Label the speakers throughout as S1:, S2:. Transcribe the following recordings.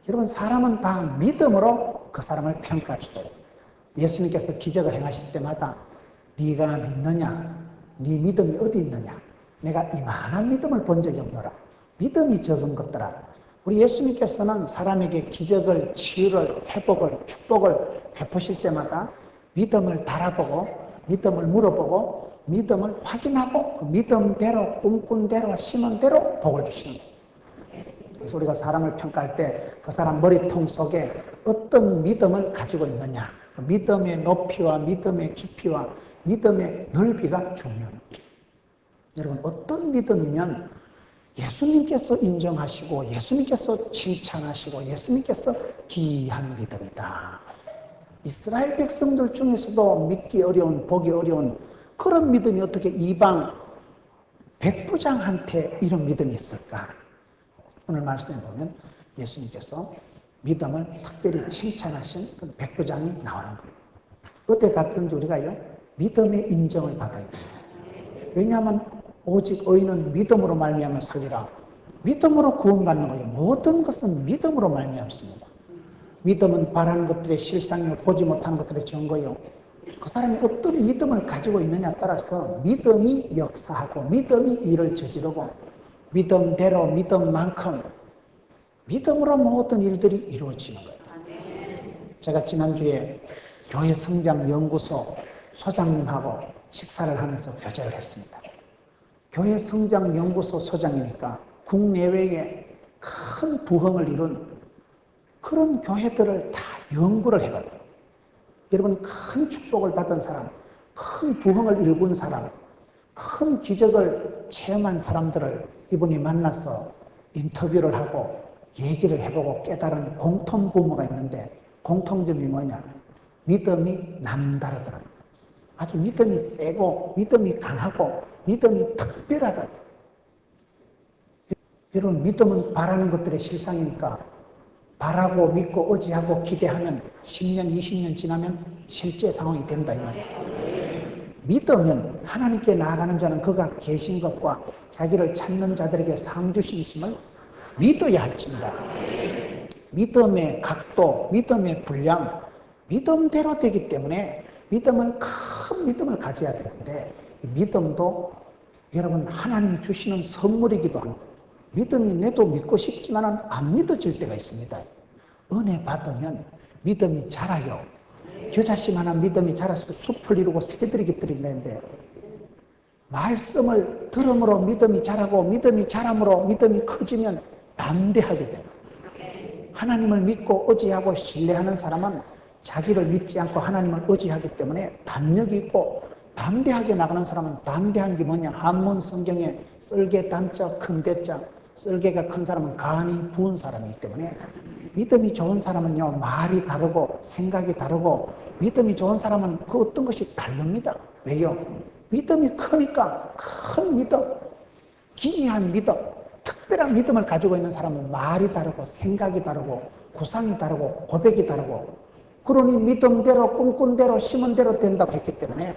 S1: 여러분, 사람은 다 믿음으로 그 사람을 평가할 수도 있어요. 예수님께서 기적을 행하실 때마다 네가 믿느냐? 네 믿음이 어디 있느냐? 내가 이만한 믿음을 본 적이 없노라. 믿음이 적은 것들아. 우리 예수님께서는 사람에게 기적을, 치유를, 회복을, 축복을 베푸실 때마다 믿음을 달아보고, 믿음을 물어보고, 믿음을 확인하고, 그 믿음대로, 꿈꾼 대로, 심은 대로 복을 주시는 거예요. 그래서 우리가 사람을 평가할 때 그 사람 머리통 속에 어떤 믿음을 가지고 있느냐, 믿음의 높이와 믿음의 깊이와 믿음의 넓이가 중요해요. 여러분, 어떤 믿음이면 예수님께서 인정하시고 예수님께서 칭찬하시고 예수님께서 귀한 믿음이다. 이스라엘 백성들 중에서도 믿기 어려운, 보기 어려운 그런 믿음이 어떻게 이방 백부장한테 이런 믿음이 있을까? 오늘 말씀에 보면 예수님께서 믿음을 특별히 칭찬하신 그 백부장이 나오는 거예요. 어때 같은지 우리가요, 믿음의 인정을 받아야 돼요. 왜냐하면 오직 의인은 믿음으로 말미암아 살리라. 믿음으로 구원받는 거예요. 모든 것은 믿음으로 말미암습니다. 믿음은 바라는 것들의 실상이요, 보지 못하는 것들의 증거요. 그 사람이 어떤 믿음을 가지고 있느냐에 따라서 믿음이 역사하고 믿음이 일을 저지르고 믿음대로 믿음만큼 믿음으로 모든 일들이 이루어지는 거예요. 제가 지난주에 교회 성장 연구소 소장님하고 식사를 하면서 교제를 했습니다. 교회 성장 연구소 소장이니까 국내외에 큰 부흥을 이룬 그런 교회들을 다 연구를 해봤어요. 여러분, 큰 축복을 받은 사람, 큰 부흥을 일군 사람, 큰 기적을 체험한 사람들을 이분이 만나서 인터뷰를 하고 얘기를 해보고 깨달은 공통부모가 있는데, 공통점이 뭐냐? 믿음이 남다르더라고요. 아주 믿음이 세고 믿음이 강하고 믿음이 특별하다. 여러분, 믿음은 바라는 것들의 실상이니까 바라고 믿고 의지하고 기대하면 10년, 20년 지나면 실제 상황이 된다 이 말이에요. 믿으면 하나님께 나아가는 자는 그가 계신 것과 자기를 찾는 자들에게 상 주시심을 믿어야 할지니라. 믿음의 각도, 믿음의 분량, 믿음대로 되기 때문에 믿음은 큰 믿음을 가져야 되는데, 믿음도 여러분 하나님이 주시는 선물이기도 하고, 믿음이 내도 믿고 싶지만 안 믿어질 때가 있습니다. 은혜 받으면 믿음이 자라요. 겨자씨만한 믿음이 자라서 숲을 이루고 새들이 깃들인다는데, 말씀을 들음으로 믿음이 자라고 믿음이 자람으로 믿음이 커지면 담대하게 됩니다. 하나님을 믿고 의지하고 신뢰하는 사람은 자기를 믿지 않고 하나님을 의지하기 때문에 담력이 있고, 담대하게 나가는 사람은 담대한 게 뭐냐? 한문 성경에 썰개 담자 큰 대자, 썰개가 큰 사람은 간이 부은 사람이기 때문에, 믿음이 좋은 사람은요, 말이 다르고 생각이 다르고, 믿음이 좋은 사람은 그 어떤 것이 다릅니다. 왜요? 믿음이 크니까. 큰 믿음, 기이한 믿음, 특별한 믿음을 가지고 있는 사람은 말이 다르고 생각이 다르고 구상이 다르고 고백이 다르고, 그러니 믿음대로 꿈꾼 대로 심은 대로 된다고 했기 때문에,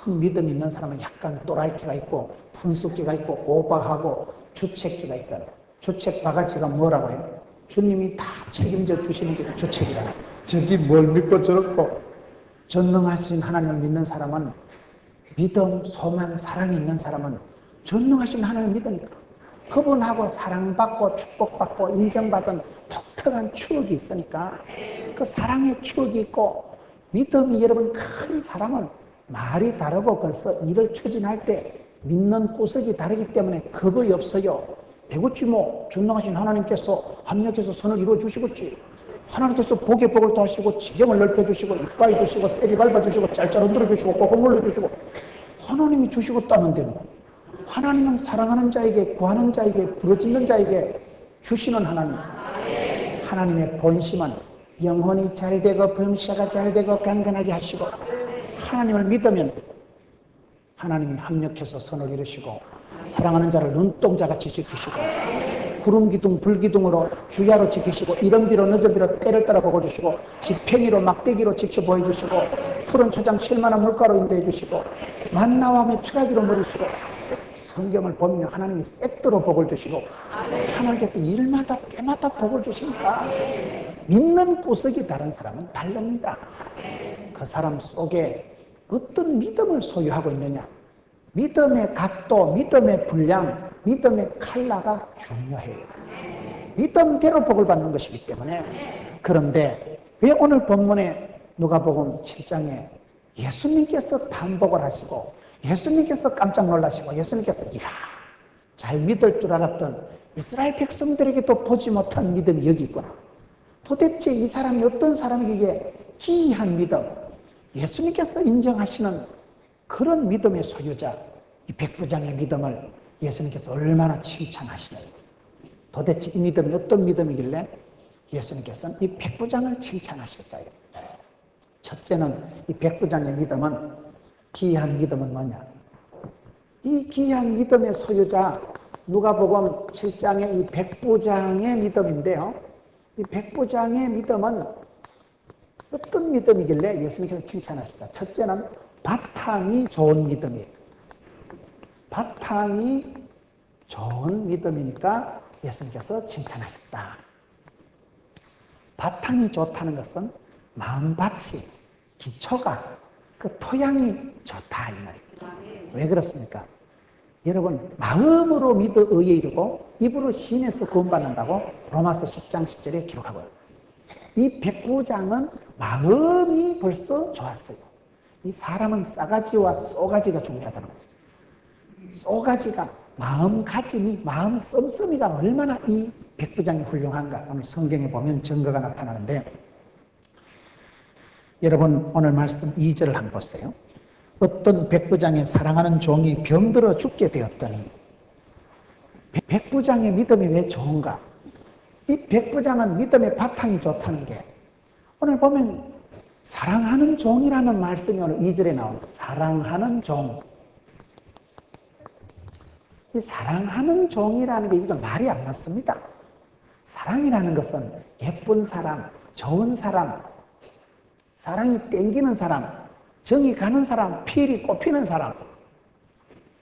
S1: 큰 믿음 있는 사람은 약간 또라이기가 있고 분수기가 있고 오버하고 주책기가 있다. 주책 바가지가 뭐라고 해요? 주님이 다 책임져 주시는 게 주책이라. 저기 뭘 믿고 저렇고. 전능하신 하나님을 믿는 사람은, 믿음, 소망, 사랑이 있는 사람은 전능하신 하나님을 믿으니까 그분하고 사랑받고 축복받고 인정받은 독특한 추억이 있으니까, 그 사랑의 추억이 있고 믿음이 여러분 큰 사람은 말이 다르고 벌써 일을 추진할 때 믿는 구석이 다르기 때문에 그거 없어요. 되겠지 뭐. 전능하신 하나님께서 합력해서 선을 이루어 주시겠지. 하나님께서 복에 복을 더하시고 지경을 넓혀주시고 이빠이 주시고 세리 밟아주시고 짤짤 흔들어주시고 꼭꼭 물러주시고 하나님이 주시겠다는데 뭐. 하나님은 사랑하는 자에게, 구하는 자에게, 부르짖는 자에게 주시는 하나님. 하나님의 본심은 영혼이 잘되고 범사가 잘되고 강건하게 하시고, 하나님을 믿으면 하나님이 합력해서 선을 이루시고 사랑하는 자를 눈동자같이 지키시고, 구름기둥 불기둥으로 주야로 지키시고, 이른비로 늦은비로 때를 따라 보고주시고, 지팽이로 막대기로 지켜 보여주시고, 푸른 초장 실만한 물가로 인도해 주시고, 만나와 메추라기로 머리시고, 성경을 보면 하나님이 세트로 복을 주시고 하나님께서 일마다 때마다 복을 주시니까 믿는 구석이 다른 사람은 다릅니다. 그 사람 속에 어떤 믿음을 소유하고 있느냐, 믿음의 각도, 믿음의 분량, 믿음의 컬러가 중요해요. 믿음대로 복을 받는 것이기 때문에. 그런데 왜 오늘 본문에 누가복음 7장에 예수님께서 단복을 하시고 예수님께서 깜짝 놀라시고 예수님께서 이야, 잘 믿을 줄 알았던 이스라엘 백성들에게도 보지 못한 믿음이 여기 있구나. 도대체 이 사람이 어떤 사람에게 기이한 믿음, 예수님께서 인정하시는 그런 믿음의 소유자, 이 백부장의 믿음을 예수님께서 얼마나 칭찬하시나요? 도대체 이 믿음이 어떤 믿음이길래 예수님께서는 이 백부장을 칭찬하실까요? 첫째는 이 백부장의 믿음은, 기이한 믿음은 뭐냐? 이 기이한 믿음의 소유자, 누가복음 7장의 이 백부장의 믿음인데요. 이 백부장의 믿음은 어떤 믿음이길래 예수님께서 칭찬하실까? 첫째는 바탕이 좋은 믿음이에요. 바탕이 좋은 믿음이니까 예수님께서 칭찬하셨다. 바탕이 좋다는 것은 마음밭이, 기초가, 그 토양이 좋다 이 말입니다. 왜 그렇습니까? 여러분, 마음으로 믿어 의에 이르고 입으로 시인해서 구원받는다고 로마서 10장 10절에 기록하고요. 이 백부장은 마음이 벌써 좋았어요. 이 사람은 싸가지와 쏘가지가 중요하다는 거였어요. 쏘가지가, 마음가짐이, 마음 씀씀이가 얼마나 이 백부장이 훌륭한가. 오늘 성경에 보면 증거가 나타나는데, 여러분 오늘 말씀 2절을 한번 보세요. 어떤 백부장의 사랑하는 종이 병들어 죽게 되었더니, 백부장의 믿음이 왜 좋은가? 이 백부장은 믿음의 바탕이 좋다는 게, 오늘 보면 사랑하는 종이라는 말씀이 오늘 2절에 나옵니다. 사랑하는 종. 이 사랑하는 종이라는 게 이거 말이 안 맞습니다. 사랑이라는 것은 예쁜 사람, 좋은 사람, 사랑이 땡기는 사람, 정이 가는 사람, 필이 꼽히는 사람,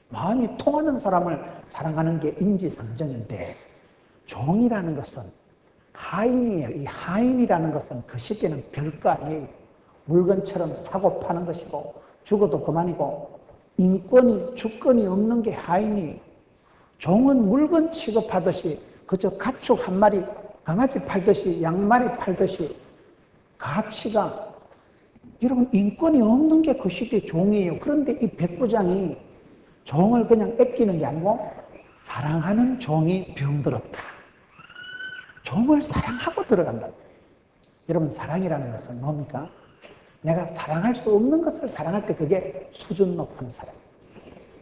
S1: 마음이 통하는 사람을 사랑하는 게 인지상정인데, 종이라는 것은 하인이에요. 이 하인이라는 것은 그 시기에는 별거 아니에요. 물건처럼 사고 파는 것이고 죽어도 그만이고 인권이 주권이 없는 게 하인이에요. 종은 물건 취급하듯이 그저 가축 한 마리, 강아지 팔듯이 양마리 팔듯이 가치가, 여러분 인권이 없는 게 그 시대의 종이에요. 그런데 이 백부장이 종을 그냥 아끼는 게 아니고 사랑하는 종이 병들었다. 종을 사랑하고 들어간다. 여러분 사랑이라는 것은 뭡니까? 내가 사랑할 수 없는 것을 사랑할 때 그게 수준 높은 사랑.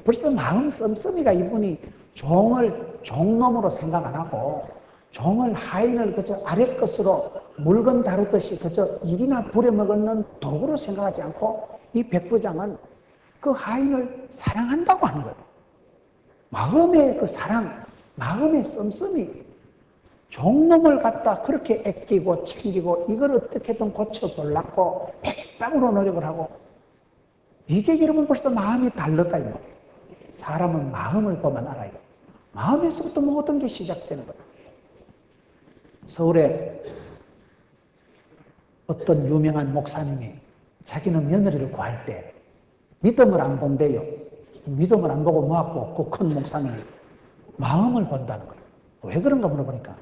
S1: 벌써 마음 씀씀이가 이분이 종을 종놈으로 생각 안 하고 종을 하인을 그저 아래 것으로 물건 다루듯이 그저 일이나 부려먹는 도구로 생각하지 않고 이 백부장은 그 하인을 사랑한다고 하는 거예요. 마음의 그 사랑, 마음의 씀씀이, 종놈을 갖다 그렇게 아끼고 챙기고 이걸 어떻게든 고쳐보려고 백방으로 노력을 하고, 이게 여러분 벌써 마음이 달랐다 이 말이에요. 사람은 마음을 보면 알아요. 마음에서부터 모든 게 시작되는 거예요. 서울에 어떤 유명한 목사님이 자기는 며느리를 구할 때 믿음을 안 본대요. 믿음을 안 보고 뭐하고 그 큰 목사님이 마음을 본다는 거예요. 왜 그런가 물어보니까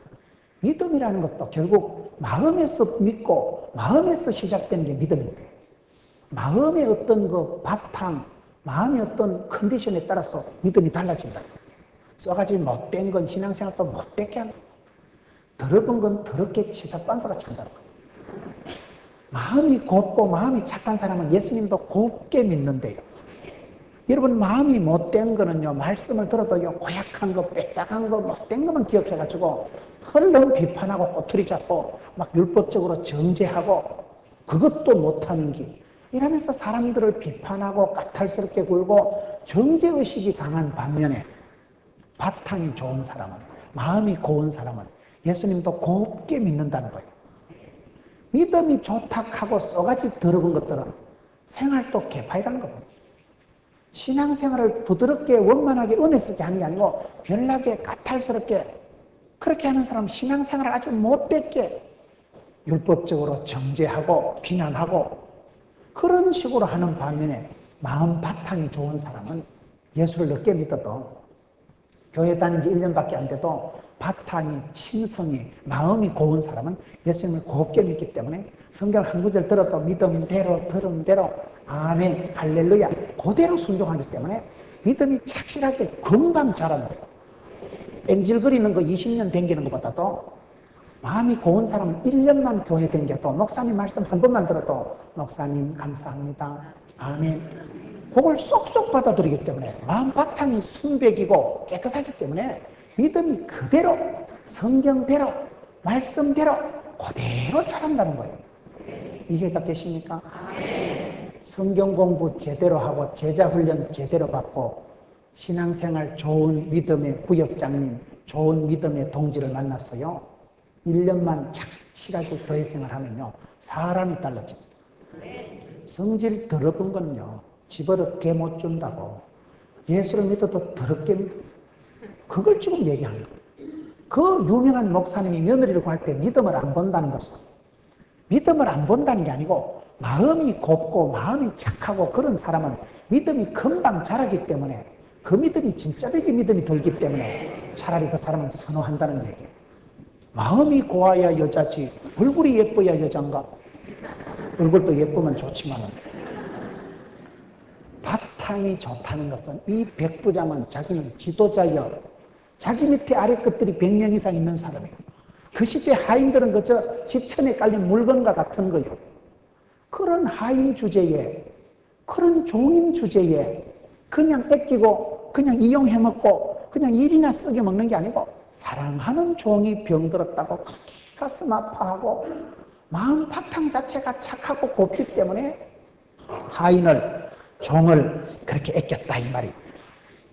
S1: 믿음이라는 것도 결국 마음에서 믿고 마음에서 시작되는 게 믿음인데, 마음의 어떤 그 바탕, 마음의 어떤 컨디션에 따라서 믿음이 달라진다. 쏘가지 못된 건 신앙생활도 못되게 한다. 더럽은 건 더럽게 치사반사가 찬다는 거예요. 마음이 곱고 마음이 착한 사람은 예수님도 곱게 믿는데요. 여러분 마음이 못된 거는요, 말씀을 들어도요, 고약한 거, 빽딱한 거, 못된 것만 기억해가지고 헐렁 비판하고 꼬투리 잡고 막 율법적으로 정죄하고 그것도 못하는 길, 이러면서 사람들을 비판하고 까탈스럽게 굴고 정죄의식이 강한 반면에 바탕이 좋은 사람은, 마음이 고운 사람은 예수님도 곱게 믿는다는 거예요. 믿음이 좋다 하고 쏘가지 더러운 것들은 생활도 개파이라는 겁니다. 신앙생활을 부드럽게 원만하게 은혜스럽게 하는 게 아니고 별나게 까탈스럽게 그렇게 하는 사람은 신앙생활을 아주 못되게 율법적으로 정죄하고 비난하고 그런 식으로 하는 반면에 마음 바탕이 좋은 사람은 예수를 늦게 믿어도 교회 다닌 지 1년밖에 안 돼도 바탕이, 심성이, 마음이 고운 사람은 예수님을 곱게 믿기 때문에 성경 한 구절 들어도 믿음대로 들음대로 아멘 할렐루야 그대로 순종하기 때문에 믿음이 착실하게 금방 자란대요. 뺀질거리는 거 20년 댕기는 것보다도 마음이 고운 사람은 1년만 교회 댕겨도 목사님 말씀 한 번만 들어도 목사님 감사합니다 아멘 그걸 쏙쏙 받아들이기 때문에 마음 바탕이 순백이고 깨끗하기 때문에 믿음이 그대로 성경대로 말씀대로 그대로 자란다는 거예요. 이해가 되십니까? 성경 공부 제대로 하고 제자 훈련 제대로 받고 신앙생활 좋은 믿음의 구역장님 좋은 믿음의 동지를 만났어요. 1년만 착실하게 교회 생활하면요 사람이 달라집니다. 성질 더러운 건요 집어릇 개 못 준다고 예수를 믿어도 더럽게 믿어 그걸 지금 얘기하는 거예요. 그 유명한 목사님이 며느리를 구할 때 믿음을 안 본다는 것은 믿음을 안 본다는 게 아니고 마음이 곱고 마음이 착하고 그런 사람은 믿음이 금방 자라기 때문에 그 믿음이 진짜 되게 믿음이 들기 때문에 차라리 그 사람을 선호한다는 얘기예요. 마음이 고와야 여자지 얼굴이 예뻐야 여잔가? 얼굴도 예쁘면 좋지만 바탕이 좋다는 것은 이 백부장은 자기는 지도자여 자기 밑에 아래 것들이 100명 이상 있는 사람이에요. 그 시대 하인들은 그저 지천에 깔린 물건과 같은 거예요. 그런 하인 주제에 그런 종인 주제에 그냥 뺏기고 그냥 이용해먹고 그냥 일이나 쓰게 먹는 게 아니고 사랑하는 종이 병들었다고 가슴 아파하고 마음 바탕 자체가 착하고 곱기 때문에 하인을 종을 그렇게 애꼈다 이 말이에요.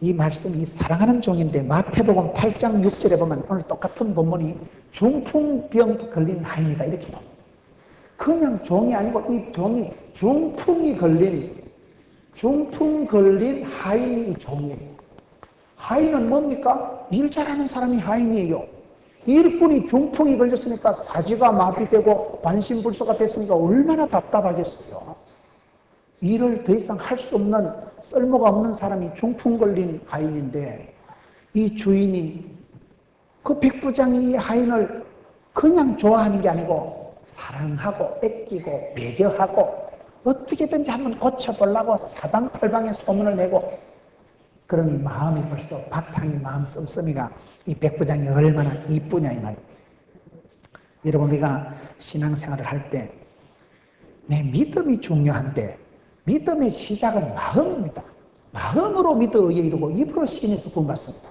S1: 이 말씀이 사랑하는 종인데 마태복음 8장 6절에 보면 오늘 똑같은 본문이 중풍병 걸린 하인이다 이렇게 나옵니다. 그냥 종이 아니고 이 종이 중풍이 걸린 중풍 걸린 하인이 종이에요. 하인은 뭡니까? 일 잘하는 사람이 하인이에요. 일꾼이 중풍이 걸렸으니까 사지가 마비되고 반신불수가 됐으니까 얼마나 답답하겠어요. 일을 더 이상 할 수 없는 쓸모가 없는 사람이 중풍 걸린 하인인데 이 주인이 그 백부장이 이 하인을 그냥 좋아하는 게 아니고 사랑하고 뺏기고 배려하고 어떻게든지 한번 고쳐보려고 사방팔방에 소문을 내고 그러니 마음이 벌써 바탕이 마음 씀씀이가 이 백부장이 얼마나 이쁘냐 이 말이에요. 여러분 우리가 신앙생활을 할 때 내 믿음이 중요한데 믿음의 시작은 마음입니다. 마음으로 믿어 의에 이르고 입으로 시인해서 구원받습니다.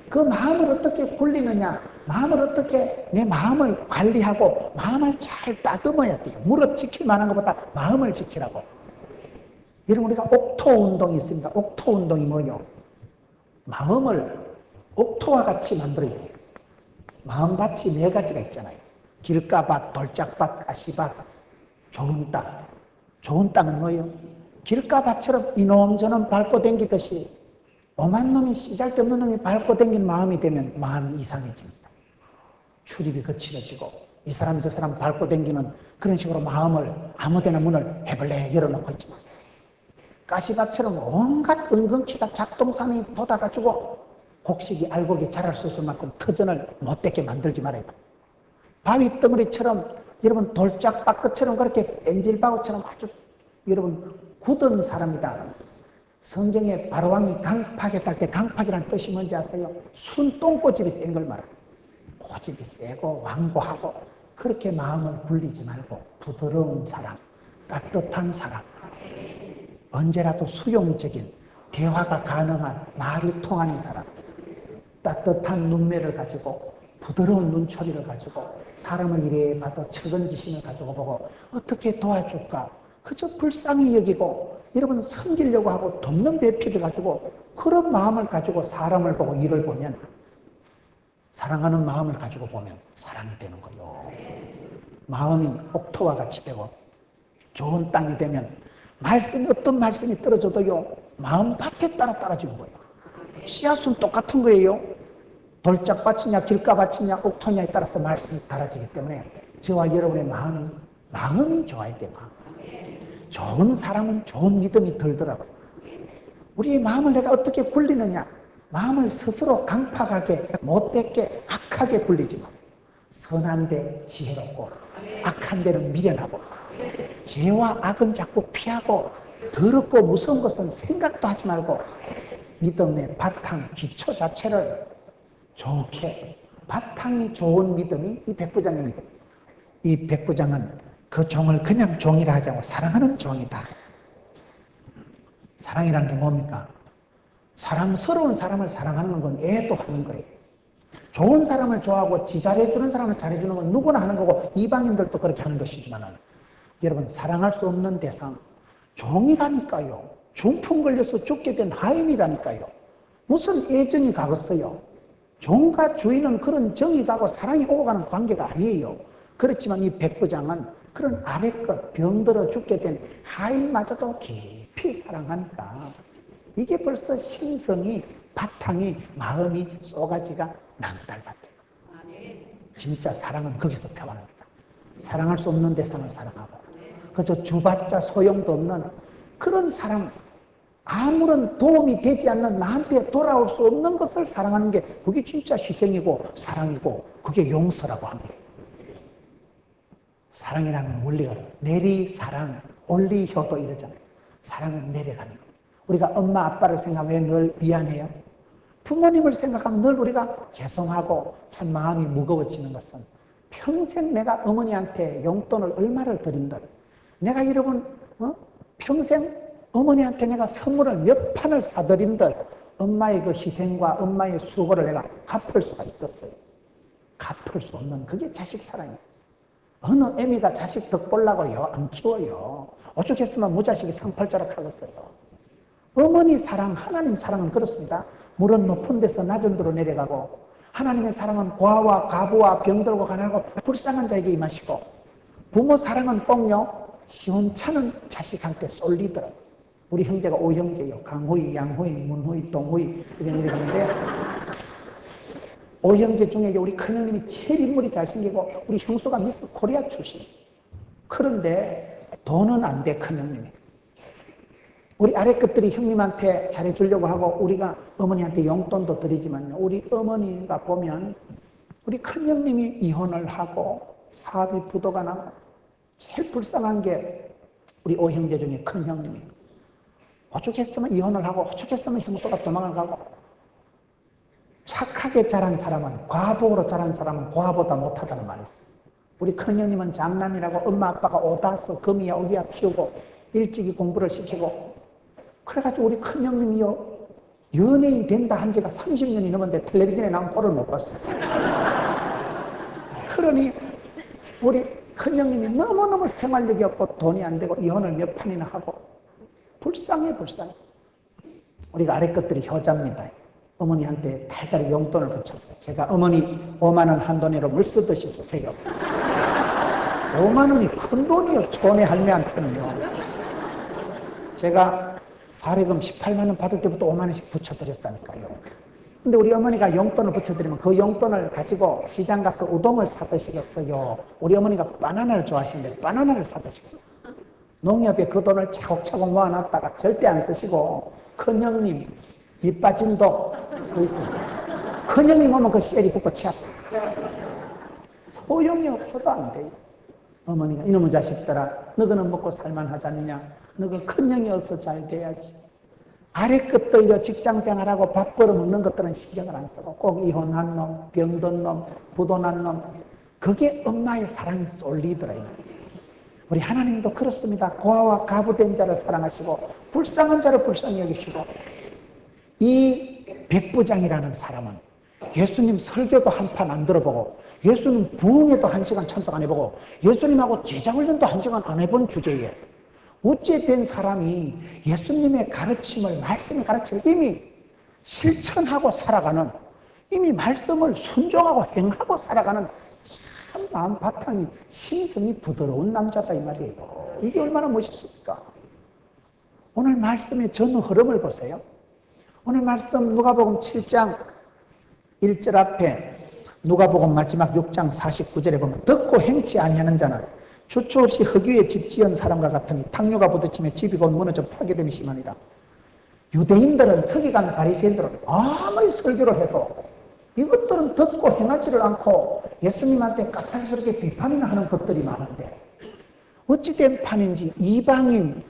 S1: 그 마음을 어떻게 굴리느냐 마음을 어떻게 내 마음을 관리하고 마음을 잘 따듬어야 돼요. 무릇 지킬 만한 것보다 마음을 지키라고. 여러분 우리가 옥토 운동이 있습니다. 옥토 운동이 뭐예요? 마음을 옥토와 같이 만들어야 돼요. 마음밭이 4가지가 있잖아요. 길가밭, 돌짝밭, 가시밭, 좋은 땅. 좋은 땅은 뭐예요? 길가밭처럼 이놈저놈 밟고 댕기듯이 오만 놈이 씨잘데없는 놈이 밟고 댕긴 마음이 되면 마음이 이상해집니다. 출입이 거칠어지고 이 사람 저 사람 밟고 댕기는 그런 식으로 마음을 아무데나 문을 해벌레 열어놓고 있지 마세요. 가시밭처럼 온갖 은근키가 작동산이 돋아가지고 곡식이 알곡이 자랄 수 있을 만큼 터전을 못되게 만들지 말아요. 바위 덩어리처럼 여러분 돌짝밭것처럼 그렇게 뺀질바위처럼 아주 여러분 굳은 사람이다. 성경에 바로왕이 강팍에 딸 때 강팍이란 뜻이 뭔지 아세요? 순똥꼬집이 센 걸 말해요. 고집이 세고 완고하고 그렇게 마음을 굴리지 말고 부드러운 사람, 따뜻한 사람, 언제라도 수용적인 대화가 가능한 말이 통하는 사람, 따뜻한 눈매를 가지고 부드러운 눈초리를 가지고 사람을 이래 봐도 측은지심을 가지고 보고 어떻게 도와줄까 그저 불쌍히 여기고 여러분 섬기려고 하고 돕는 배필을 가지고 그런 마음을 가지고 사람을 보고 일을 보면 사랑하는 마음을 가지고 보면 사랑이 되는 거예요. 마음이 옥토와 같이 되고 좋은 땅이 되면 말씀이 어떤 말씀이 떨어져도요 마음밭에 따라 떨어지는 거예요. 씨앗은 똑같은 거예요. 돌짝밭이냐 길가밭이냐 옥토냐에 따라서 말씀이 달라지기 때문에 저와 여러분의 마음이 좋아야 돼요. 좋은 사람은 좋은 믿음이 들더라고요. 우리의 마음을 내가 어떻게 굴리느냐. 마음을 스스로 강팍하게 못되게 악하게 굴리지 마. 선한 데 지혜롭고 악한 데는 미련하고 죄와 악은 자꾸 피하고 더럽고 무서운 것은 생각도 하지 말고 믿음의 바탕 기초 자체를 좋게 바탕이 좋은 믿음이 이 백부장입니다. 이 백부장은 그 종을 그냥 종이라 하지 않고 사랑하는 종이다. 사랑이라는 게 뭡니까? 사랑스러운 사람을 사랑하는 건 애도 하는 거예요. 좋은 사람을 좋아하고 지 잘해주는 사람을 잘해주는 건 누구나 하는 거고 이방인들도 그렇게 하는 것이지만 여러분 사랑할 수 없는 대상 종이라니까요. 중풍 걸려서 죽게 된 하인이라니까요. 무슨 애정이 가겠어요. 종과 주인은 그런 정이 가고 사랑이 오고 가는 관계가 아니에요. 그렇지만 이 백부장은 그런 아래껏 병들어 죽게 된 하인마저도 깊이 사랑하니까 이게 벌써 심성이 바탕이 마음이 쏘가지가 남달랐대요. 진짜 사랑은 거기서 표현합니다. 사랑할 수 없는 대상을 사랑하고 그저 주봤자 소용도 없는 그런 사람 아무런 도움이 되지 않는 나한테 돌아올 수 없는 것을 사랑하는 게 그게 진짜 희생이고 사랑이고 그게 용서라고 합니다. 사랑이라는 원리가 내리사랑 올리효도 이러잖아요. 사랑은 내려가는 거예요. 우리가 엄마 아빠를 생각하면 늘 미안해요. 부모님을 생각하면 늘 우리가 죄송하고 참 마음이 무거워지는 것은 평생 내가 어머니한테 용돈을 얼마를 드린들 내가 여러분 평생 어머니한테 내가 선물을 몇 판을 사드린들 엄마의 그 희생과 엄마의 수고를 내가 갚을 수가 있겠어요. 갚을 수 없는 그게 자식 사랑이에요. 어느 애미가 자식 덕 보려고요 안 키워요. 오죽했으면 무자식이 상팔자락 하겠어요. 어머니 사랑, 하나님 사랑은 그렇습니다. 물은 높은 데서 낮은 데로 내려가고 하나님의 사랑은 고아와 과부와 병들고 가난하고 불쌍한 자에게 임하시고 부모 사랑은 꼭요 시원찮은 자식한테 쏠리더라고요. 우리 형제가 5형제예요. 강호이, 양호이, 문호이, 동호이 이런 일이 가는데 5형제 중에 우리 큰형님이 제일 인물이 잘생기고 우리 형수가 미스 코리아 출신. 그런데 돈은 안 돼 큰형님이. 우리 아래급들이 형님한테 잘해주려고 하고 우리가 어머니한테 용돈도 드리지만요. 우리 어머니가 보면 우리 큰형님이 이혼을 하고 사업이 부도가 나고 제일 불쌍한 게 우리 5형제 중에 큰형님이 오죽했으면 이혼을 하고 오죽했으면 형수가 도망을 가고 착하게 자란 사람은 과복으로 자란 사람은 고아보다 못하다는 말이 있어요. 우리 큰형님은 장남이라고 엄마 아빠가 오다서 금이야 오기야 키우고 일찍이 공부를 시키고 그래가지고 우리 큰형님이요 연예인 된다 한 지가 30년이 넘었는데 텔레비전에 나온 꼴을 못 봤어요. 그러니 우리 큰형님이 너무너무 생활력이 없고 돈이 안 되고 이혼을 몇 판이나 하고 불쌍해. 우리가 아래 것들이 효자입니다. 어머니한테 달달이 용돈을 붙였어요. 제가 어머니 5만 원 한 돈으로 물 쓰듯이 쓰세요. 5만 원이 큰 돈이요. 촌의 할매한테는요. 제가 사례금 18만 원 받을 때부터 5만 원씩 붙여드렸다니까요. 근데 우리 어머니가 용돈을 붙여드리면 그 용돈을 가지고 시장 가서 우동을 사드시겠어요? 우리 어머니가 바나나를 좋아하시는데 바나나를 사드시겠어요? 농협에 그 돈을 차곡차곡 모아놨다가 절대 안 쓰시고 큰형님 밑빠진 독 그 있어요. 큰형님 오면 그 셀이 붙고 치아 소용이 없어도 안 돼요. 어머니가 이놈의 자식들아 너희는 먹고 살만하잖냐. 너희 큰형이 어서 잘 돼야지. 아래 것들요 직장생활하고 밥 벌어 먹는 것들은 신경을 안 쓰고 꼭 이혼한 놈, 병든 놈, 부도난 놈 그게 엄마의 사랑이 쏠리더라. 우리 하나님도 그렇습니다. 고아와 가부된 자를 사랑하시고 불쌍한 자를 불쌍히 여기시고 이 백부장이라는 사람은 예수님 설교도 한 판 안 들어보고 예수님 부흥회도 1시간 참석 안 해보고 예수님하고 제자훈련도 1시간 안 해본 주제에 어찌된 사람이 예수님의 가르침을 말씀의 가르침을 이미 실천하고 살아가는 이미 말씀을 순종하고 행하고 살아가는 참 마음 바탕이 심성이 부드러운 남자다 이 말이에요. 이게 얼마나 멋있습니까? 오늘 말씀의 전후 흐름을 보세요. 오늘 말씀 누가복음 7장 1절 앞에 누가복음 마지막 6장 49절에 보면 듣고 행치 아니하는 자는 주초 없이 흙위에 집 지은 사람과 같으니 탕류가 부딪히며 집이 곧 무너져 파괴됨이 심하니라. 유대인들은 서기관 바리새인들은 아무리 설교를 해도 이것들은 듣고 행하지를 않고 예수님한테 까탈스럽게 비판이나 하는 것들이 많은데 어찌된 판인지 이방인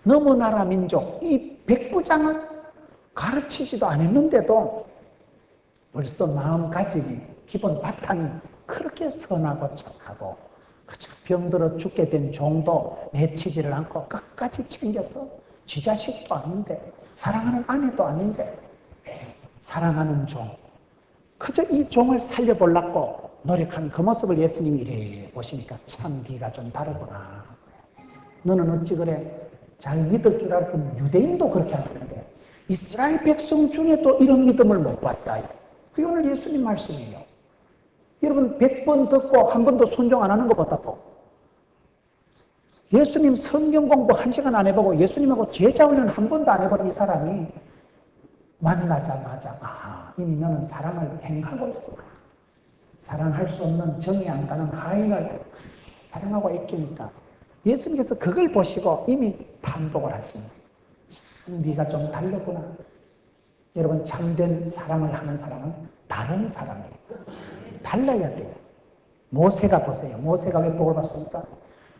S1: 너무 나라 민족 이 백부장은 가르치지도 않았는데도 벌써 마음가짐이 기본 바탕이 그렇게 선하고 착하고 그저 병들어 죽게 된 종도 내치지를 않고 끝까지 챙겨서 지 자식도 아닌데 사랑하는 아내도 아닌데 사랑하는 종 그저 이 종을 살려보려고 노력하는 그 모습을 예수님이 이래 보시니까 참 네가 좀 다르구나. 너는 어찌 그래? 잘 믿을 줄 알았더니 유대인도 그렇게 하는데 이스라엘 백성 중에도 이런 믿음을 못 봤다. 그게 오늘 예수님 말씀이에요. 여러분 100번 듣고 한 번도 순종 안 하는 것보다도 예수님 성경 공부 1시간 안 해보고 예수님하고 제자 훈련 한 번도 안 해본 이 사람이 만나자마자 이미 너는 사랑을 행하고 있구나. 사랑할 수 없는 정이 안 가는 하인을 사랑하고 있기니까 예수님께서 그걸 보시고 이미 탄복을 하십니다. 참 네가 좀 다르구나. 여러분 참된 사랑을 하는 사람은 다른 사람이에요. 달라야 돼요. 모세가 보세요. 모세가 왜 복을 받습니까?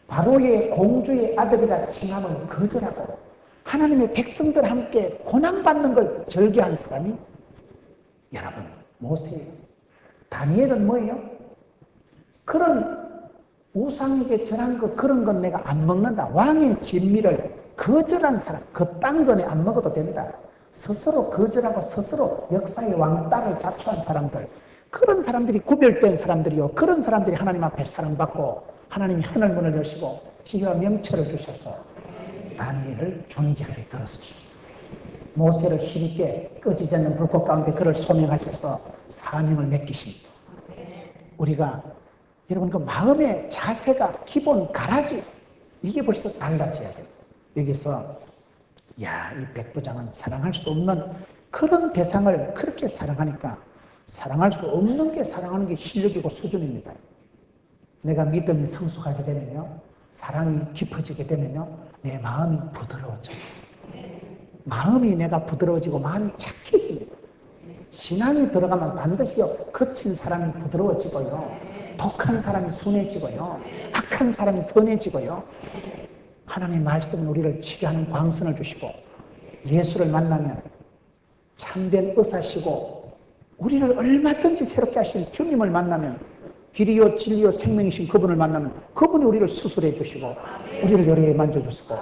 S1: 바로의 공주의 아들이라 칭함을 거절하고 하나님의 백성들 함께 고난받는 걸 절개한 사람이 여러분 모세예요. 다니엘은 뭐예요? 그런 우상에게 절한 거 그런 건 내가 안 먹는다. 왕의 진미를 거절한 사람 그딴 거는 안 먹어도 된다. 스스로 거절하고 스스로 역사의 왕따를 자초한 사람들 그런 사람들이 구별된 사람들이요. 그런 사람들이 하나님 앞에 사랑받고 하나님이 하늘문을 여시고 지혜와 명철을 주셔서 다니엘을 존귀하게 들었습니다. 모세를 힘있게 꺼지지 않는 불꽃 가운데 그를 소명하셔서 사명을 맡기십니다. 우리가 여러분 그 마음의 자세가 기본 가락이 이게 벌써 달라져야 돼요. 여기서 이 백부장은 사랑할 수 없는 그런 대상을 그렇게 사랑하니까 사랑할 수 없는 게 사랑하는 게 실력이고 수준입니다. 내가 믿음이 성숙하게 되면요. 사랑이 깊어지게 되면요. 내 마음이 부드러워져요. 마음이 내가 부드러워지고 마음이 착해집니다. 신앙이 들어가면 반드시요. 거친 사람이 부드러워지고요. 독한 사람이 순해지고요. 악한 사람이 선해지고요. 하나님의 말씀은 우리를 치게 하는 광선을 주시고 예수를 만나면 참된 의사시고 우리를 얼마든지 새롭게 하실 주님을 만나면 길이요 진리요 생명이신 그분을 만나면 그분이 우리를 수술해 주시고 우리를 요리에 만져주시고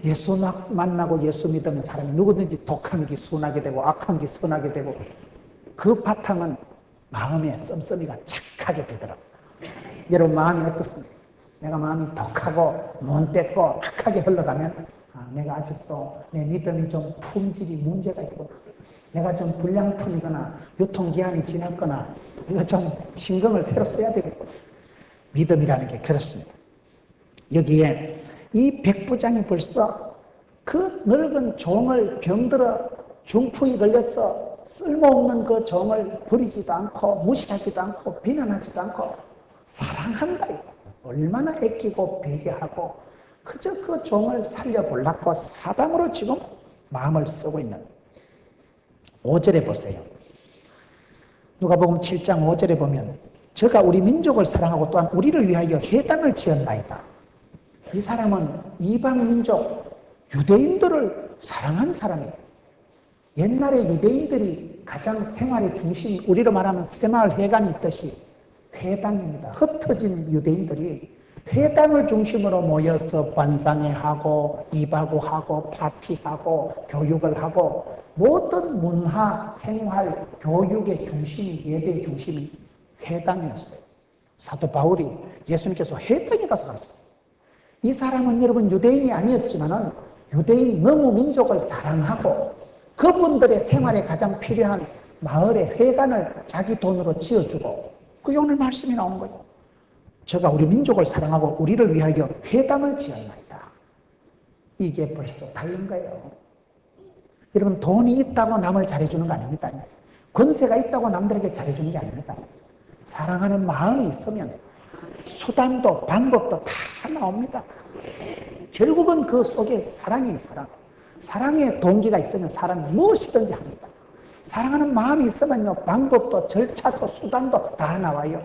S1: 예수 만나고 예수 믿으면 사람이 누구든지 독한 기 순하게 되고 악한 기 선하게 되고 그 바탕은 마음의 씀씀이가 착하게 되더라고요. 여러분 마음이 어떻습니까? 내가 마음이 독하고 못됐고 악하게 흘러가면 내가 아직도 내 믿음이 좀 품질이 문제가 있구나. 내가 좀 불량품이거나 유통기한이 지났거나 이거 좀 신경을 새로 써야 되겠구나. 믿음이라는 게 그렇습니다. 여기에 이 백부장이 벌써 그 늙은 종을 병들어 중풍이 걸려서 쓸모없는 그 종을 버리지도 않고 무시하지도 않고 비난하지도 않고 사랑한다. 얼마나 애끼고 배려하고 그저 그 종을 살려보려고 사방으로 지금 마음을 쓰고 있는 5절에 보세요. 누가복음 7장 5절에 보면 저가 우리 민족을 사랑하고 또한 우리를 위하여 회당을 지었나이다. 이 사람은 이방 민족 유대인들을 사랑한 사람이에요. 옛날에 유대인들이 가장 생활의 중심이 우리로 말하면 새마을 회관이 있듯이 회당입니다. 흩어진 유대인들이 회당을 중심으로 모여서 반상회하고 이바구하고 파티하고 교육을 하고 모든 문화, 생활, 교육의 중심이 예배의 중심이 회당이었어요. 사도 바울이 예수님께서 회당에 가서 가르쳤어요. 이 사람은 여러분 유대인이 아니었지만은 유대인 너무 민족을 사랑하고 그분들의 생활에 가장 필요한 마을의 회관을 자기 돈으로 지어주고 그게 오늘 말씀이 나오는 거예요. 저가 우리 민족을 사랑하고 우리를 위하여 회당을 지었나이다. 이게 벌써 다른 거예요. 여러분, 돈이 있다고 남을 잘해주는 거 아닙니다. 권세가 있다고 남들에게 잘해주는 게 아닙니다. 사랑하는 마음이 있으면 수단도 방법도 다 나옵니다. 결국은 그 속에 사랑이 사랑. 사랑의 동기가 있으면 사람이 무엇이든지 합니다. 사랑하는 마음이 있으면요, 방법도 절차도 수단도 다 나와요.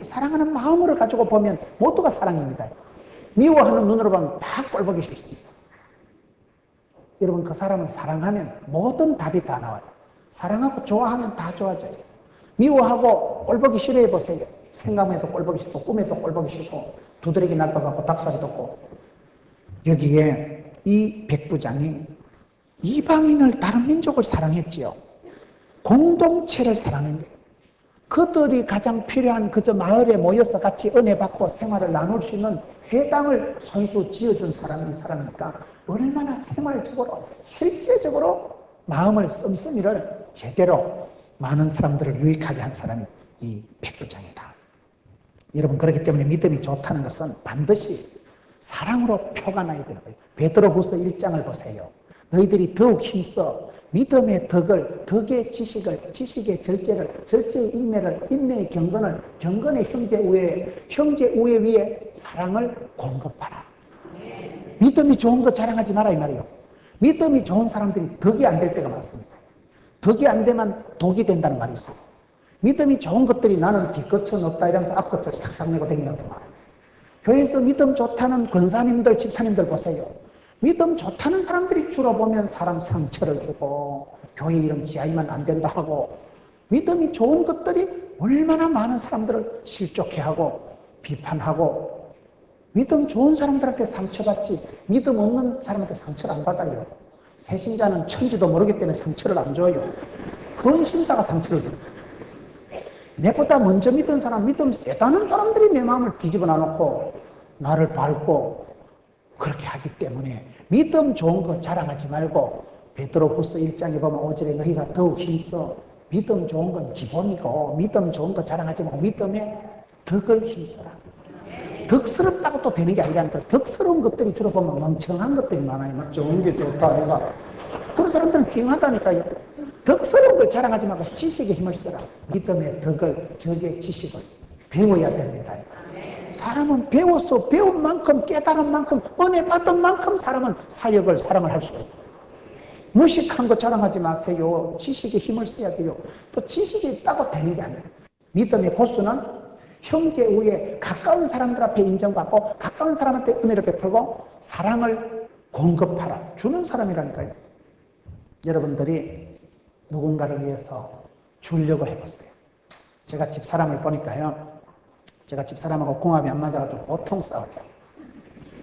S1: 사랑하는 마음으로 가지고 보면 모두가 사랑입니다. 미워하는 눈으로 보면 다 꼴보기 싫습니다. 여러분, 그 사람을 사랑하면 모든 답이 다 나와요. 사랑하고 좋아하면 다 좋아져요. 미워하고 꼴보기 싫어해 보세요. 생각에도 꼴보기 싫고 꿈에도 꼴보기 싫고 두드러기 날 것 같고 닭살이 돋고. 여기에 이 백부장이 이방인을, 다른 민족을 사랑했지요. 공동체를 사랑한 거예요. 그들이 가장 필요한 그저 마을에 모여서 같이 은혜 받고 생활을 나눌 수 있는 회당을 손수 지어준 사람이 이 사람이니까 얼마나 생활적으로 실제적으로 마음을 씀씀이를 제대로 많은 사람들을 유익하게 한 사람이 이 백부장이다. 여러분, 그렇기 때문에 믿음이 좋다는 것은 반드시 사랑으로 표가 나야 되는 거예요. 베드로후서 1장을 보세요. 너희들이 더욱 힘써 믿음의 덕을, 덕의 지식을, 지식의 절제를, 절제의 인내를, 인내의 경건을, 경건의 형제 우애, 형제 우애 위에 사랑을 공급하라. 믿음이 좋은 거 자랑하지 마라 이 말이에요. 믿음이 좋은 사람들이 덕이 안 될 때가 많습니다. 덕이 안 되면 독이 된다는 말이 있어요. 믿음이 좋은 것들이 나는 뒤끝은 없다 이러면서 앞끝을 싹싹 내고 다니는 거 말이에요. 교회에서 믿음 좋다는 권사님들, 집사님들 보세요. 믿음 좋다는 사람들이 주로 보면 사람 상처를 주고 교회 이름 지하이면 안 된다 하고, 믿음이 좋은 것들이 얼마나 많은 사람들을 실족해 하고 비판하고, 믿음 좋은 사람들한테 상처받지 믿음 없는 사람한테 상처를 안 받아요. 새신자는 천지도 모르기 때문에 상처를 안 줘요. 헌신자가 상처를 줘요. 내보다 먼저 믿은 사람, 믿음 세다는 사람들이 내 마음을 뒤집어 놔놓고 나를 밟고 그렇게 하기 때문에 믿음 좋은 거 자랑하지 말고, 베드로후서 1장에 보면 5절에 너희가 더욱 힘써, 믿음 좋은 건 기본이고 믿음 좋은 거 자랑하지 말고 믿음에 덕을 힘써라. 덕스럽다고 또 되는 게 아니라는 거예요. 덕스러운 것들이 주로 보면 멍청한 것들이 많아요. 막 좋은 게 좋다 내가. 그런 사람들은 기용하다니까요. 덕스러운 걸 자랑하지 말고 지식에 힘을 써라. 믿음의 덕을, 적의 지식을 배워야 됩니다. 사람은 배워서 배운 만큼, 깨달은 만큼, 은혜 받은 만큼 사람은 사역을, 사랑을 할 수가 있고, 무식한 거 자랑하지 마세요. 지식에 힘을 써야 돼요. 또 지식이 있다고 되는 게 아니에요. 믿음의 고수는 형제 우에 가까운 사람들 앞에 인정받고 가까운 사람한테 은혜를 베풀고 사랑을 공급하라. 주는 사람이라니까요. 여러분들이 누군가를 위해서 주려고 해보세요. 제가 집사람을 보니까요, 제가 집사람하고 궁합이 안 맞아가지고 보통 싸워요.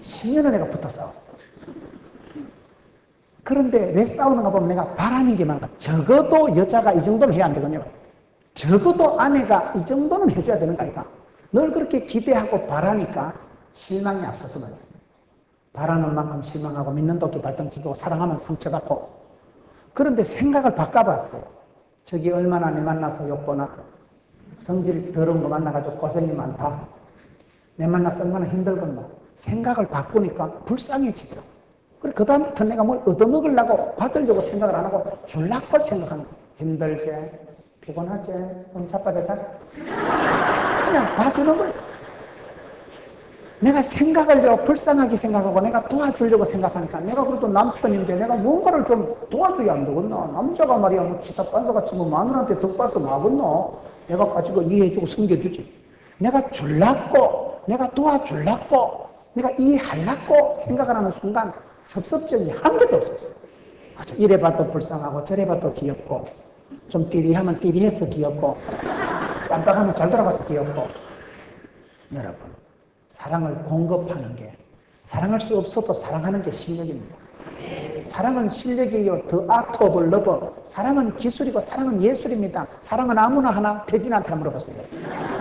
S1: 10년을 내가 붙어 싸웠어요. 그런데 왜 싸우는가 보면 내가 바라는 게 많아. 적어도 여자가 이 정도는 해야 안 되거든요. 적어도 아내가 이 정도는 해줘야 되는 거 아닌가. 늘 그렇게 기대하고 바라니까 실망이 앞서더만요. 바라는 만큼 실망하고 믿는 도끼 발등치고 사랑하면 상처받고. 그런데 생각을 바꿔봤어요. 저기 얼마나 내 만나서 욕보나, 성질 더러운 거 만나가지고 고생이 많다, 내 만나서 얼마나 힘들겠나. 생각을 바꾸니까 불쌍해지더라고. 그래, 그 다음부터 내가 뭘 얻어먹으려고 받으려고 생각을 안 하고 줄라고 생각하는 거야. 힘들지? 피곤하지? 좀 자빠져자? 그냥 봐주는 거예요. 내가 생각을 불쌍하게 생각하고 내가 도와주려고 생각하니까, 내가 그래도 남편인데 내가 뭔가를 좀 도와줘야 안 되겠나. 남자가 말이야 뭐 치사반사같이 뭐 마누라한테 덕봐서 마겠노. 내가 가지고 이해해주고 섬겨주지. 내가 줄라고, 내가 도와줄라고, 내가 이해하려고 생각을 하는 순간 섭섭증이 한 개도 없었어요. 이래 봐도 불쌍하고 저래 봐도 귀엽고, 좀 띠리하면 띠리해서 귀엽고, 쌈박하면 잘 돌아가서 귀엽고. 여러분, 사랑을 공급하는 게, 사랑할 수 없어도 사랑하는 게 실력입니다. 사랑은 실력이요, the art of love. 사랑은 기술이고 사랑은 예술입니다. 사랑은 아무나 하나? 태진한테 물어보세요.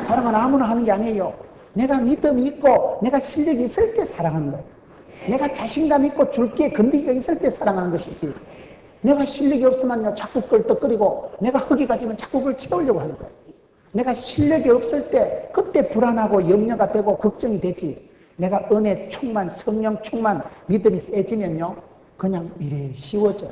S1: 사랑은 아무나 하는 게 아니에요. 내가 믿음이 있고 내가 실력이 있을 때 사랑하는 거예요. 내가 자신감 있고 줄기에 건드기가 있을 때 사랑하는 것이지, 내가 실력이 없으면요 자꾸 껄떡거리고 내가 흙이 가지면 자꾸 그걸 채우려고 하는 거예요. 내가 실력이 없을 때 그때 불안하고 염려가 되고 걱정이 되지, 내가 은혜 충만, 성령 충만, 믿음이 세지면요, 그냥 이래 쉬워져.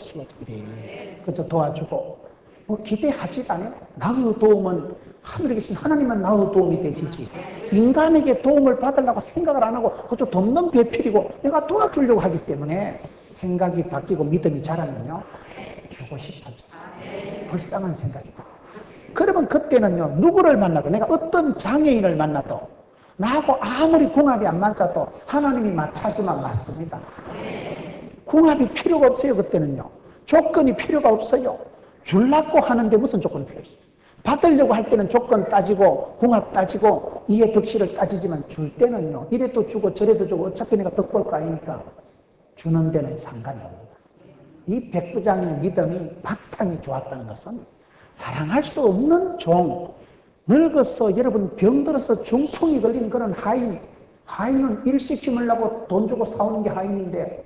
S1: 이래. 그저 도와주고. 뭐 기대하지도 않아요. 나의 도움은 하늘에 계신 하나님만 나의 도움이 되시지. 인간에게 도움을 받으려고 생각을 안 하고 그저 돕는 배필이고 내가 도와주려고 하기 때문에 생각이 바뀌고 믿음이 자라면요, 주고 싶어져. 불쌍한 생각이다. 그러면 그때는요, 누구를 만나도, 내가 어떤 장애인을 만나도, 나하고 아무리 궁합이 안 맞아도 하나님이 맞춰주면 맞습니다. 궁합이 필요가 없어요. 그때는요, 조건이 필요가 없어요. 줄라고 하는데 무슨 조건이 필요 있어요? 받으려고 할 때는 조건 따지고 궁합 따지고 이해 덕실을 따지지만 줄 때는요, 이래도 주고 저래도 주고 어차피 내가 덕볼 거 아니니까 주는 데는 상관이 없습니다. 이 백부장의 믿음이 바탕이 좋았다는 것은 사랑할 수 없는 종, 늙어서 여러분 병들어서 중풍이 걸린 그런 하인은 일시키려고 돈 주고 사오는 게 하인인데,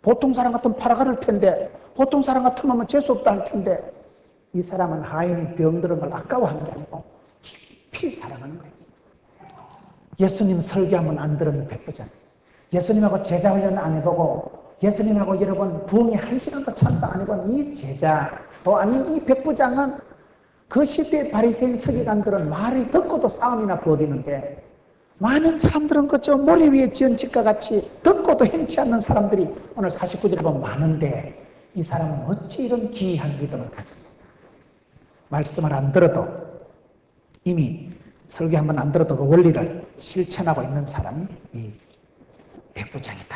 S1: 보통 사람 같으면 팔아갈 텐데, 보통 사람 같으면 재수없다 할 텐데, 이 사람은 하인이 병들은 걸 아까워하는 게 아니고 깊이 사랑하는 거예요. 예수님 설교 한번 안 들으면 백부장, 예수님하고 제자 훈련 안 해보고 예수님하고 여러분 부흥회 1시간도 참석 안 해본 이 제자도 아닌 이 백부장은 그 시대의 바리새인 서기관들은 말을 듣고도 싸움이나 벌이는데, 많은 사람들은 그저 모래 위에 지은 집과 같이 듣고도 행치 않는 사람들이 오늘 49절에 보면 많은데, 이 사람은 어찌 이런 기이한 믿음을 가졌는가. 말씀을 안 들어도, 이미 설교 한번 안 들어도 그 원리를 실천하고 있는 사람이 이 백부장이다.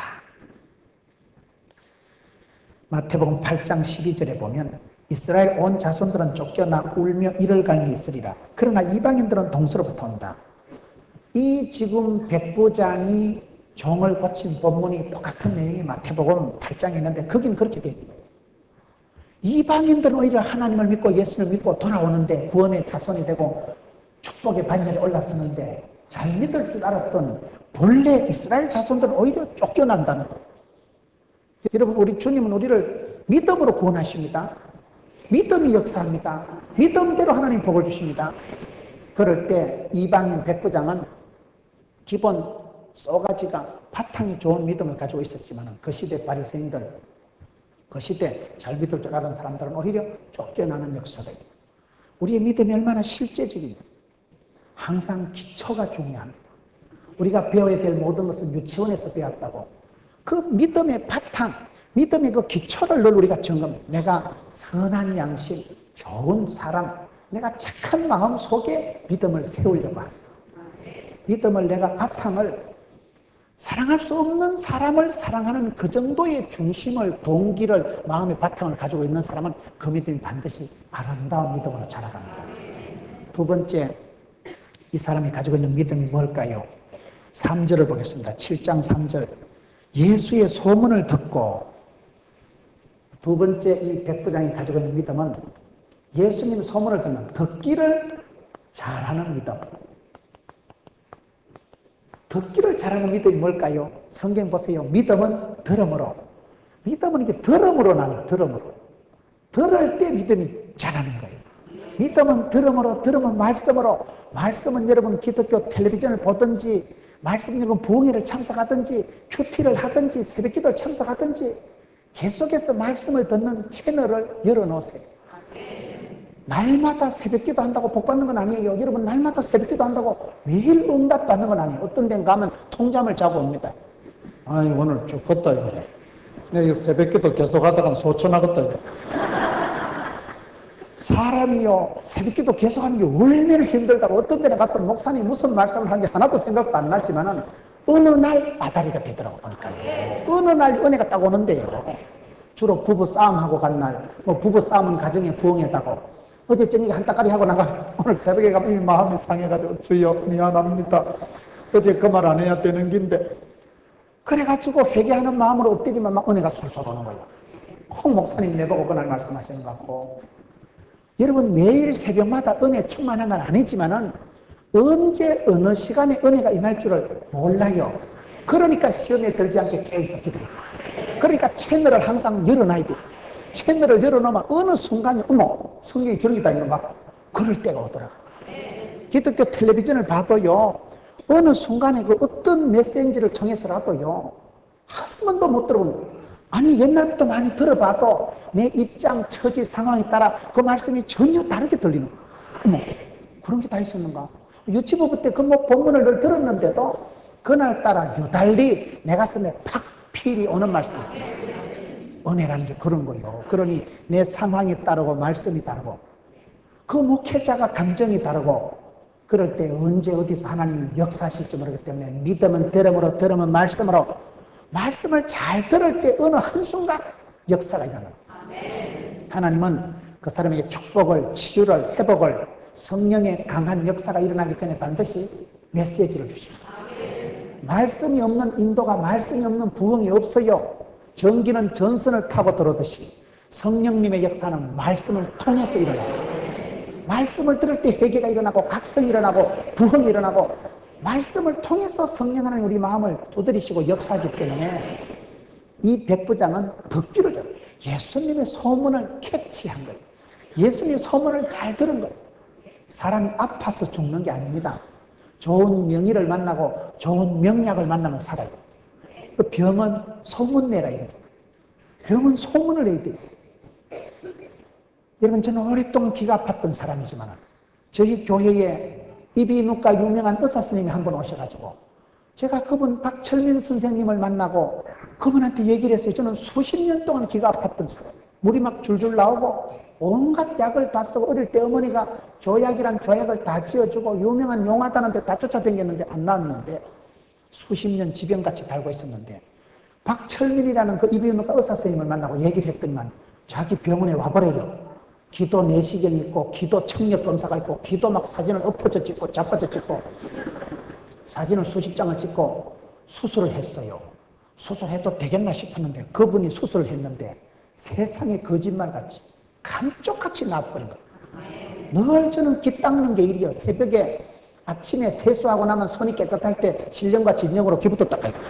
S1: 마태복음 8장 12절에 보면 이스라엘 온 자손들은 쫓겨나 울며 이를 갈미 있으리라. 그러나 이방인들은 동서로부터 온다. 이 지금 백부장이 종을 고친 본문이 똑같은 내용이 마태복음 8장에 있는데 거긴 그렇게 돼 있어요. 이방인들은 오히려 하나님을 믿고 예수를 믿고 돌아오는데 구원의 자손이 되고 축복의 반열에 올라서는데, 잘 믿을 줄 알았던 본래 이스라엘 자손들은 오히려 쫓겨난다는 거예요. 여러분, 우리 주님은 우리를 믿음으로 구원하십니다. 믿음이 역사합니다. 믿음대로 하나님 복을 주십니다. 그럴 때 이방인 백부장은 기본 쏘가지가 바탕이 좋은 믿음을 가지고 있었지만 그 시대 바리새인들, 그 시대 잘 믿을 줄 아는 사람들은 오히려 쫓겨나는 역사가 있습니다. 우리의 믿음이 얼마나 실제적인가. 항상 기초가 중요합니다. 우리가 배워야 될 모든 것은 유치원에서 배웠다고. 그 믿음의 바탕, 믿음의 그 기초를 늘 우리가 점검해요. 내가 선한 양심, 좋은 사랑, 내가 착한 마음 속에 믿음을 세우려고 하세요. 믿음을 내가 바탕을, 사랑할 수 없는 사람을 사랑하는 그 정도의 중심을, 동기를, 마음의 바탕을 가지고 있는 사람은 그 믿음이 반드시 아름다운 믿음으로 자라갑니다. 두 번째, 이 사람이 가지고 있는 믿음이 뭘까요? 3절을 보겠습니다. 7장 3절. 예수의 소문을 듣고, 두 번째 이 백부장이 가지고 있는 믿음은 예수님 소문을 듣는, 듣기를 잘하는 믿음. 듣기를 잘하는 믿음이 뭘까요? 성경 보세요. 믿음은 들음으로. 믿음은 이게 들음으로 나눠요. 들음으로. 들을 때 믿음이 잘하는 거예요. 믿음은 들음으로, 들음은 말씀으로. 말씀은 여러분 기독교 텔레비전을 보든지, 말씀 여러분 부흥회를 참석하든지, 큐티를 하든지, 새벽기도를 참석하든지, 계속해서 말씀을 듣는 채널을 열어놓으세요. 날마다 새벽기도 한다고 복 받는 건 아니에요. 여러분 날마다 새벽기도 한다고 매일 응답 받는 건 아니에요. 어떤 데는 가면 통잠을 자고 옵니다. 아니 오늘 죽겠다 이거. 내가 새벽기도 계속 하다가 소천하겠다 이거. 사람이요 새벽기도 계속하는 게 얼마나 힘들다고. 어떤 데는 가서 목사님 무슨 말씀을 하는지 하나도 생각도 안 나지만은 어느 날 아다리가 되더라고 보니까요. 어느 날 은혜가 딱 오는데요. 주로 부부 싸움하고 간 날, 뭐 부부 싸움은 가정의 부흥회다고. 어제 저녁에 한따까리 하고 나가 오늘 새벽에 가면 마음이 상해가지고 주여 미안합니다. 어제 그 말 안 해야 되는 긴데. 그래가지고 회개하는 마음으로 엎드리면 막 은혜가 솔솔 오는 거예요. 꼭 목사님 내보고 그날 말씀하시는 것 같고. 여러분 매일 새벽마다 은혜 충만한 건 아니지만은 언제 어느 시간에 은혜가 임할 줄을 몰라요. 그러니까 시험에 들지 않게 계속 기도해요. 그러니까 채널을 항상 열어놔야 돼요. 채널을 열어놓으면 어느 순간에 어머 성경이 저런 게 다 있는 막 그럴 때가 오더라고요. 기독교 텔레비전을 봐도요 어느 순간에 그 어떤 메시지를 통해서라도요, 한 번도 못 들어본 거예요. 아니, 옛날부터 많이 들어봐도 내 입장, 처지, 상황에 따라 그 말씀이 전혀 다르게 들리는 거예요. 어머, 그런 게 다 있었는가? 유치부부 때 그 뭐 본문을 늘 들었는데도 그날따라 유달리 내 가슴에 팍 필이 오는 말씀이 있어요. 은혜라는 게 그런 거예요. 그러니 내 상황이 다르고 말씀이 다르고 그 목회자가 감정이 다르고 그럴 때 언제 어디서 하나님이 역사하실지 모르기 때문에 믿음은 들음으로 들음은 말씀으로 말씀을 잘 들을 때 어느 한순간 역사가 일어납니다. 하나님은 그 사람에게 축복을, 치유를, 회복을 성령의 강한 역사가 일어나기 전에 반드시 메시지를 주십니다. 말씀이 없는 인도가 말씀이 없는 부흥이 없어요. 전기는 전선을 타고 들어오듯이 성령님의 역사는 말씀을 통해서 일어납니다. 말씀을 들을 때 회개가 일어나고 각성이 일어나고 부흥이 일어나고 말씀을 통해서 성령 하나님 우리 마음을 두드리시고 역사하기 때문에 이 백부장은 덕기를 잡아요. 예수님의 소문을 캐치한 거예요. 예수님의 소문을 잘 들은 거예요. 사람이 아파서 죽는 게 아닙니다. 좋은 명의를 만나고 좋은 명약을 만나면 살아요. 그 병은 소문내라 이거죠. 병은 소문을 내야 돼요. 여러분, 저는 오랫동안 귀가 아팠던 사람이지만 저희 교회에 이비인후과 유명한 의사 선생님이 한 번 오셔가지고 제가 그분 박철민 선생님을 만나고 그분한테 얘기를 했어요. 저는 수십 년 동안 귀가 아팠던 사람. 물이 막 줄줄 나오고 온갖 약을 다 쓰고 어릴 때 어머니가 조약이란 조약을 다 지어주고 유명한 용하다는데 다 쫓아다녔는데 안 나왔는데 수십 년 지병같이 달고 있었는데 박철민이라는 그 이비인후과 의사 선생님을 만나고 얘기를 했더니만 자기 병원에 와버려요. 기도 내시경이 있고 기도 청력 검사가 있고 기도 막 사진을 엎어져 찍고 자빠져 찍고 사진을 수십 장을 찍고 수술을 했어요. 수술해도 되겠나 싶었는데 그분이 수술을 했는데 세상에 거짓말같이 감쪽같이 나와버린 거예요. 늘 저는 귀 닦는 게 일이요. 새벽에 아침에 세수하고 나면 손이 깨끗할 때 신령과 진령으로 귀부터 닦아야 돼요.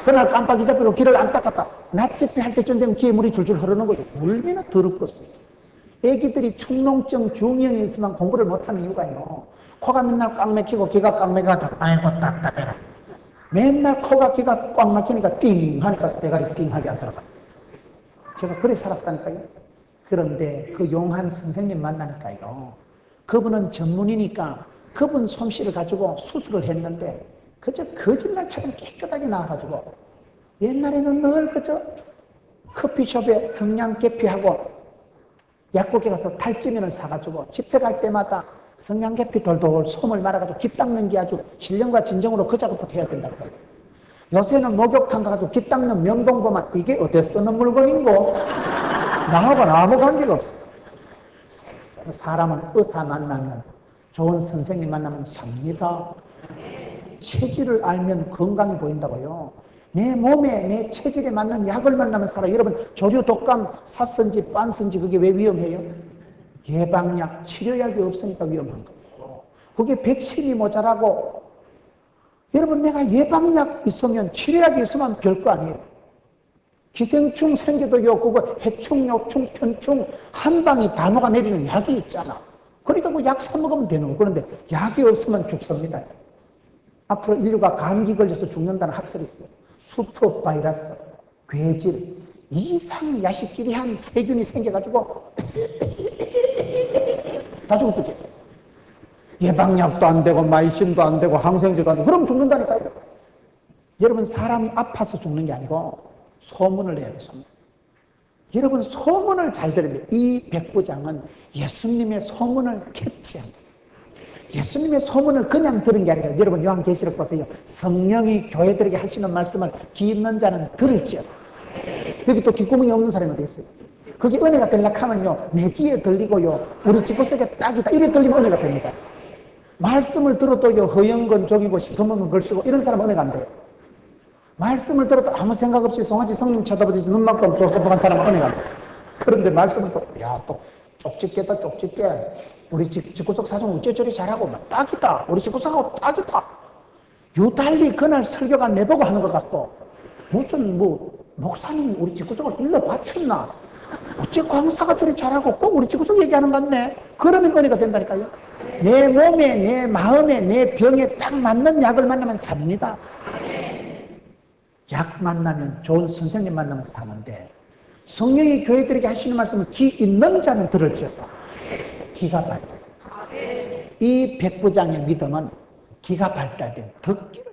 S1: 그날 깜빡 잊어버리고 귀를 안 닦았다. 낮집회 할 때쯤 되면 귀에 물이 줄줄 흐르는 거죠. 얼마나 더럽겠어요. 애기들이 축농증 중형이 있으면 공부를 못하는 이유가요. 코가 맨날 꽉 막히고 귀가 꽉 막혀서 아이고 답답해라. 맨날 코가 귀가 꽉 막히니까 띵 하니까 대가리 띵하게 안 들어가. 제가 그래 살았다니까요. 그런데 그 용한 선생님 만나니까요. 그분은 전문이니까 그분 솜씨를 가지고 수술을 했는데 그저 거짓말처럼 깨끗하게 나와가지고 옛날에는 늘 그저 커피숍에 성냥개피하고 약국에 가서 탈지면을 사가지고 집회 갈 때마다 성냥개피 돌돌 솜을 말아가지고 귀 닦는 게 아주 신령과 진정으로 그 작업부터 해야 된다고 해요. 요새는 목욕탕 가가지고 귀 닦는 명동보만 이게 어디서 쓰는 물건인고 나하고는 아무 관계가 없어요. 사람은 의사 만나면 좋은 선생님 만나면 삽니다. 체질을 알면 건강이 보인다고요. 내 몸에 내 체질에 맞는 약을 만나면 살아요. 여러분 조류 독감 샀은지 빤슨지 그게 왜 위험해요? 예방약 치료약이 없으니까 위험한 거예요. 그게 백신이 모자라고 여러분 내가 예방약 있으면 치료약이 있으면 별거 아니에요. 기생충 생겨도요 그거 해충 요충 편충 한 방에 다 녹아내리는 약이 있잖아. 그러니까 그 약 사 먹으면 되는 거예요. 그런데 약이 없으면 죽습니다. 앞으로 인류가 감기 걸려서 죽는다는 학설이 있어요. 수프 바이러스, 괴질, 이상 야식끼리한 세균이 생겨가지고 다 죽었지. 예방약도 안 되고 마이신도 안 되고 항생제도 안 되고 그럼 죽는다니까요. 여러분 사람이 아파서 죽는 게 아니고 소문을 내야 돼요. 소문. 여러분 소문을 잘 들어야 돼요. 이 백부장은 예수님의 소문을 캐치합니다. 예수님의 소문을 그냥 들은 게 아니라 여러분 요한계시록 보세요. 성령이 교회들에게 하시는 말씀을 귀 있는 자는 들을지어다. 여기 또 귓구멍이 없는 사람이 어디 있어요? 그게 은혜가 되려고 하면요 내 귀에 들리고요 우리 집구석에 딱이다 이래 들리면 은혜가 됩니다. 말씀을 들어도요 허영건 종이고 시커먼 글씨고 이런 사람은 은혜가 안 돼요. 말씀을 들어도 아무 생각 없이 송아지 성령 쳐다보듯이 눈만큼 똑똑한 사람은 은혜가 안 돼요. 그런데 말씀을 또 쪽집게다 쪽집게 우리 집구석 사정 어쩌저리 잘하고 막 딱이다. 우리 집구석하고 딱이다. 유달리 그날 설교가 내보고 하는 것 같고 무슨 목사님이 우리 집구석을 일러 바쳤나. 어째 광사가 저리 잘하고 꼭 우리 집구석 얘기하는 것 같네. 그러면 은혜가 된다니까요. 내 몸에, 내 마음에, 내 병에 딱 맞는 약을 만나면 삽니다. 약 만나면, 좋은 선생님 만나면 사는데, 성령이 교회들에게 하시는 말씀은 기 있는 자는 들을지어다. 기가 발달된다. 이 백부장의 믿음은 기가 발달된 듣기를